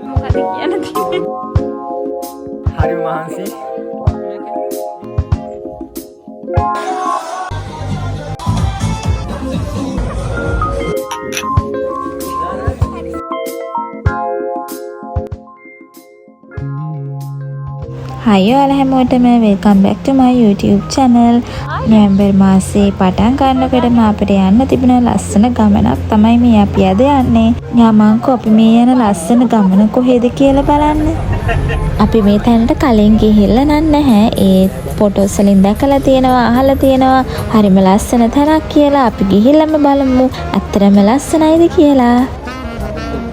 මොකද කියන්නේ? හරි මහන්සි. Hi ඔයාලා හැමෝටම welcome back to my YouTube channel. November මාසේ පටන් ගන්නකොටම අපිට යන්න තිබුණ ලස්සන ගමනක් තමයි මේ අපි අද යන්නේ. යාමංකෝ අපි මේ යන ලස්සන ගමන කොහෙද කියලා බලන්න. අපි මේ තැනට කලින් ගිහිල්ලා නැහැ. ඒ ෆොටෝස් වලින් දැකලා තියෙනවා, අහලා තියෙනවා. හරිම ලස්සන තැනක් කියලා අපි ගිහිල්ලාම බලමු. ඇත්තටම ලස්සනයිද කියලා.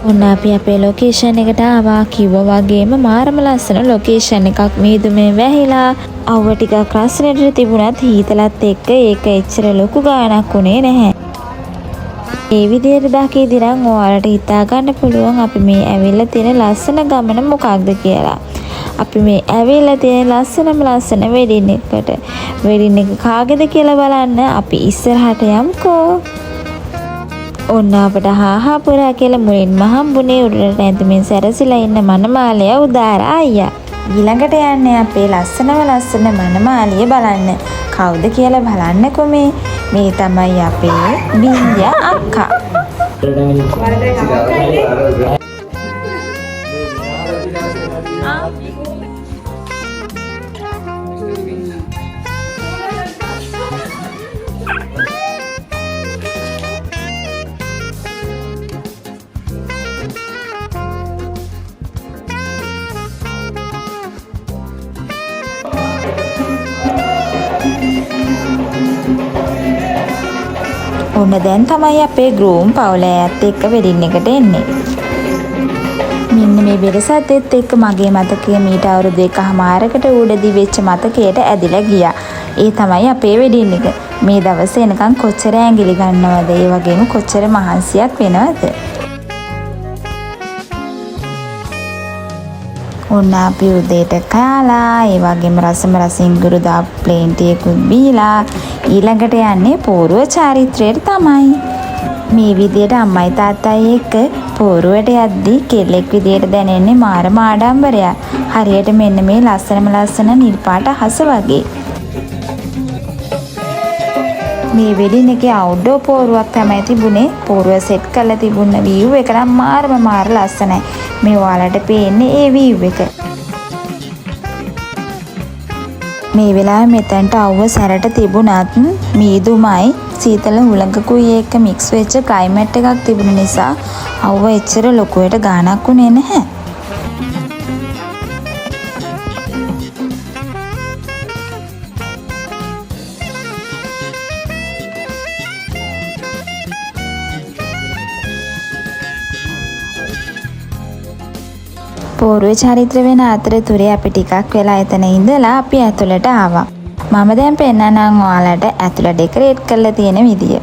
ඔන්න අපි අපේ ලොකේෂන් එකට ආවා. කිව්වා වගේම මාරම ලස්සන ලොකේෂන් එකක්. මීදුමේ වැහිලා අවුව ටිකක් රස්නෙට තිබුණත් හීතලත් එක්ක ඒක එච්චර ලොකු ගාණක් උනේ නැහැ. ඒ විදිහට දකිද්දී නම් ඔයාලට හිතා ගන්න පුළුවන් අපි මේ ඇවිල්ලා තියෙන ලස්සන ගමන මොකක්ද කියලා. අපි මේ ඇවිල්ලා තියෙන ලස්සන වෙඩින් එකට. වෙඩින් එක කාගේද කියලා බලන්න අපි ඉස්සරහට යමුකෝ. ඔන්න අපට හාහා පුරා කියලා මුලින්ම හම්බුනේ උඩට ඇඳුමින් සැරසිලා ඉන්න මනමාලය උදාර අයියා. ඊළඟට යන්නේ අපේ ලස්සන මනමාලිය බලන්න. කවුද කියලා බලන්නකෝ මේ. මේ තමයි අපේ බින්දියා අක්කා. ඔන්න දැන් තමයි අපේ ගෲම් පවුල ඇත් එක්ක වෙඩින් එකට එන්නේ. මෙන්න මේ වෙරසත් එක්ක මගේ මතකය මීට අවුරුදු 1කමාරකට උඩදී වෙච්ච මතකයට ඇදිලා ගියා. ඒ තමයි අපේ වෙඩින් එක. මේ දවසේ එනකන් කොච්චර ඇඟිලි ගන්නවද? ඒ වගේම කොච්චර මහන්සියක් වෙනවද? ඔන්න අපි උදේට කාලා ඒ වගේම රසින් ගුරු දාපු ප්ලේන් ටී එකකුත් බීලා ඊළඟට යන්නේ පෝරුව චාරිත්‍රයට තමයි. මේ විදියට අම්මයි තාත්තයි එක්ක පෝරුවට යද්දී කෙල්ලෙක් විදියට දැනෙන්නේ මාරම ආඩම්බරයක්. හරියට මෙන්න මේ ලස්සන නිල් පාට අහස වගේ. මේ වෙඩින් එකේ අවුට්ඩෝර් පෝරුවක් තමයි තිබුණේ. පෝරුව සෙට් කරලා තිබුණ view එක නම් මාර ලස්සනයි. මේ ඔයාලට පේන්නේ ඒ view එක. මේ වෙලාවේ මෙතනට අවුව සැරට තිබුණත් මීදුමයි සීතල හුළඟකුයි එක්ක මික්ස් වෙච්ච ක්ලයිමේට් එකක් තිබුණ නිසා අවුව එච්චර ලොකුවට ගාණක් උනේ නැහැ. පෝරුවේ චාරිත්‍ර වෙන අතරතුරේ අපි ටිකක් වෙලා එතන ඉඳලා අපි ඇතුළට ආවා. මම දැන් පෙන්නන්නම් ඔයාලට ඇතුළ ඩෙකොරේට් කරලා තියෙන විදිය.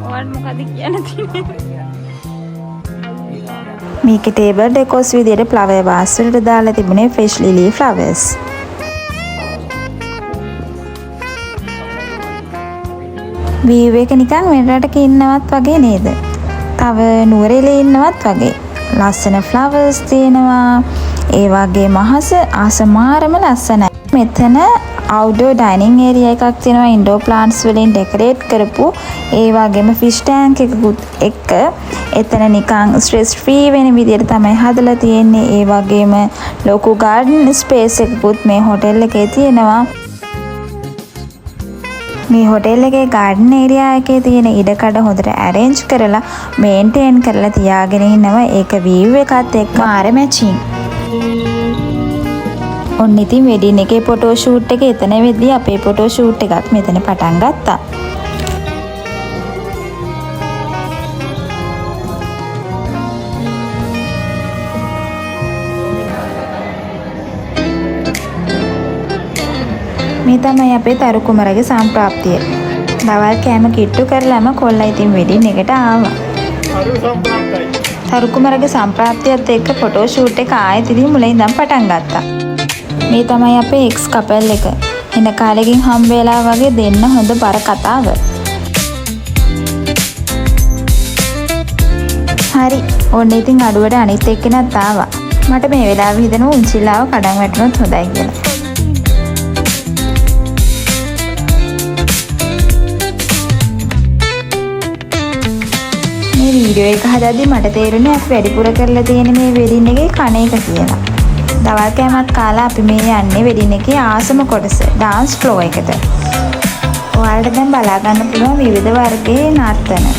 ඔයාලට මොකද කියන්නේ? මේකේ ටේබල් ඩෙකෝස් විදියට ෆ්ලවර් වාස් වලට දාලා තිබුණේ ෆ්‍රෙෂ් ලිලි ෆ්ලවර්ස්. වීව් එක නිකන් වෙන රටක ඉන්නවත් වගේ නේද? තව නුවරඑළියේ ඉන්නවත් වගේ. ලස්සන ෆ්ලවර්ස් තියෙනවා. ඒ වගේම අසමාරම ලස්සනයි. මෙතන අවුට්ඩෝර් ඩයිනින් ඒරියා එකක් තියෙනවා ඉන්ඩෝර් ප්ලාන්ට්ස් වලින් ඩෙකොරේට් කරපු. ඒ වගේම ෆිෂ් ටැංක් එකකුත් එක්ක එතන නිකන් ස්ට්‍රෙස් ෆ්‍රී වෙන විදියට තමයි හදලා තියෙන්නේ. ඒ වගේම ලොකු ගාඩන් ස්පේස් එකකුත් මේ හොටෙල් එකේ තියෙනවා. මේ හොටෙල් එකේ ගාඩන් ඒරියා එකේ තියෙන ඉඩකඩ හොඳට ඇරේන්ජ් කරලා මේන්ටේන් කරලා තියාගෙන ඉන්නවා. ඒක view එකත් එක්ක මාර මැචින්. ඔන්න ඉතින් වෙඩින් එකේ ෆොටෝ ෂූට් එක එතන වෙද්දී අපේ ෆොටෝ ෂූට් එකත් මෙතන පටන් ගත්තා. මේ තමයි අපේ තරු කුමරගේ සම්ප්‍රාප්තිය. දවල් කෑම කිට්ටු කරලාම කොල්ලා ඉතින් වෙඩින් එකට ආවා. තරු කුමරගේ සම්ප්‍රාප්තියත් එක්ක ෆොටෝ ෂූට් එක ආයෙත් ඉතින් මුලින් ඉඳන් පටන් ගත්තා. මේ තමයි අපේ එක්ස් කපල් එක. එන කාලෙකින් හම්බ වෙලා වගේ දෙන්න හොඳ බර කතාව. හරි. ඔන්න ඉතින් අඩුවට අනිත් එක්කෙනත් ආවා. මට මේ වෙලාවෙ හිතෙනවා උන්චිලාව කඩන් වැටුනොත් හොඳයි කියලා. මේ වීඩියෝ එක හදද්දි මට තේරුණේ අපි වැඩිපුර කරලා තියෙන මේ වෙඩින් එකේ කණ එක කියලා. දවල් කෑමක් කාලා අපි මේ යන්නේ වෙඩින් එකේ ආසම කොටස ඩාන්ස් ෆ්ලෝ එකට. ඔයාලට දැන් බලා ගන්න පුළුවන් විවිධ වර්ගයේ නර්තන.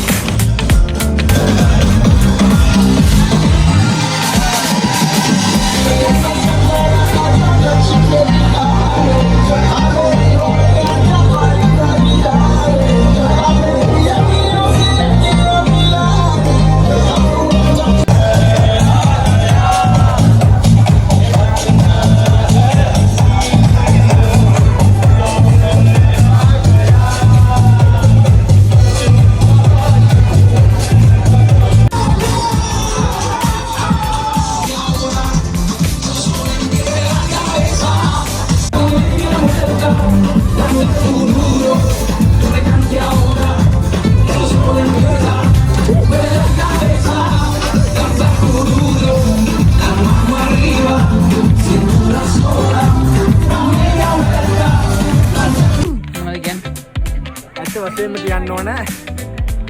වශයෙන්ම කියන්න ඕන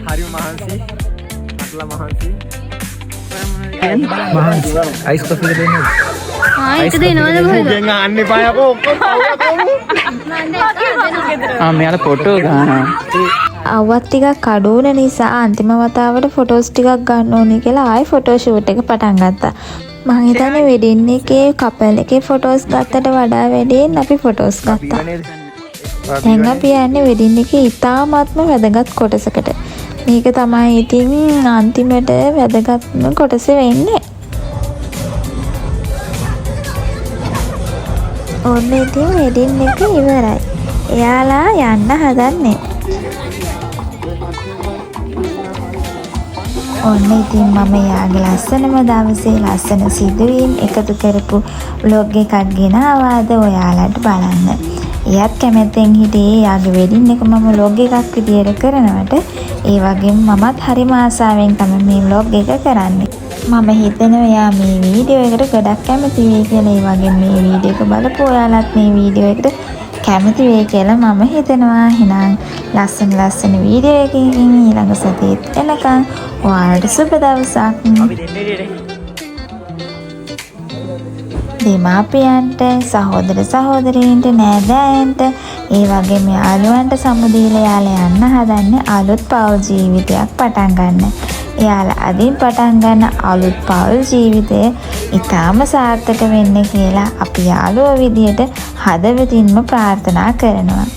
හරිම මහන්සි අట్లా මහන්සි අයිස් කොෆි එක දෙන්න ඒක දෙනවද කොහෙද? ගෙන් අහන්න එපා යකෝ ඔක්කොම මෙයාලා ෆොටෝ ගන්නවා අවුවත් ටිකක් අඩුවන නිසා අන්තිම වතාවට ෆොටෝස් ටිකක් ගන්න ඕනේ කියලා ආයෙ ෆොටෝ ෂූට් එක පටන් ගත්තා. මං හිතන්නේ වෙඩින් එකේ කපල් එකේ ෆොටෝස් ගත්තට වඩා වැඩියෙන් අපි ෆොටෝස් ගත්තා. දැන් අපි යන්නේ වෙඩින් එකේ ඉතාමත්ම වැදගත් කොටසකට. මේක තමයි ඉතින් අන්තිමට වැදගත්ම කොටස වෙන්නේ. ඔන්න ඉතින් වෙඩින් එක ඉවරයි. එයාලා යන්න හදන්නේ. ඔන්න ඉතින් මම යාගේ ලස්සනම දවසේ ලස්සන සිදුවීම් එකතු කරපු vlog එකක් ගෙනාවාද ඔයාලට බලන්න. එයාත් කැමැත්තෙන් හිටියේ යාගේ වෙඩින් එක මම vlog එකක් විදියට කරනවට ඒ වගේම මමත් හරිම ආසාවෙන් තමයි මේ vlog එක කරන්නේ. මම හිතනවා එයා මේ වීඩියෝ එකට ගොඩක් කැමති වෙයි කියලා. ඒ වගේම මේ වීඩියෝ එක බලපු ඔයාලත් මේ වීඩියෝ එකට කැමති වෙයි කියලා මම හිතනවා. එහෙනම් ලස්සන වීඩියෝ එකකින් ඊළඟ සතියේත් එනකන් ඔයාලට සුබ දවසක්. අපි දෙන්නේ දෙමාපියන්ට සහෝදරයන්ට නෑදෑයන්ට ඒ වගේම යාළුවන්ට සමුදීලා යාලා යන්න හදන්නේ අලුත් පෞල් ජීවිතයක් පටන් ගන්න. එයාලා අදින් පටන් ගන්න අලුත් පෞල් ජීවිතය ඉතාම සාර්ථක වෙන්න කියලා අපි යාළුවෝ විදියට හදවතින්ම ප්‍රාර්ථනා කරනවා.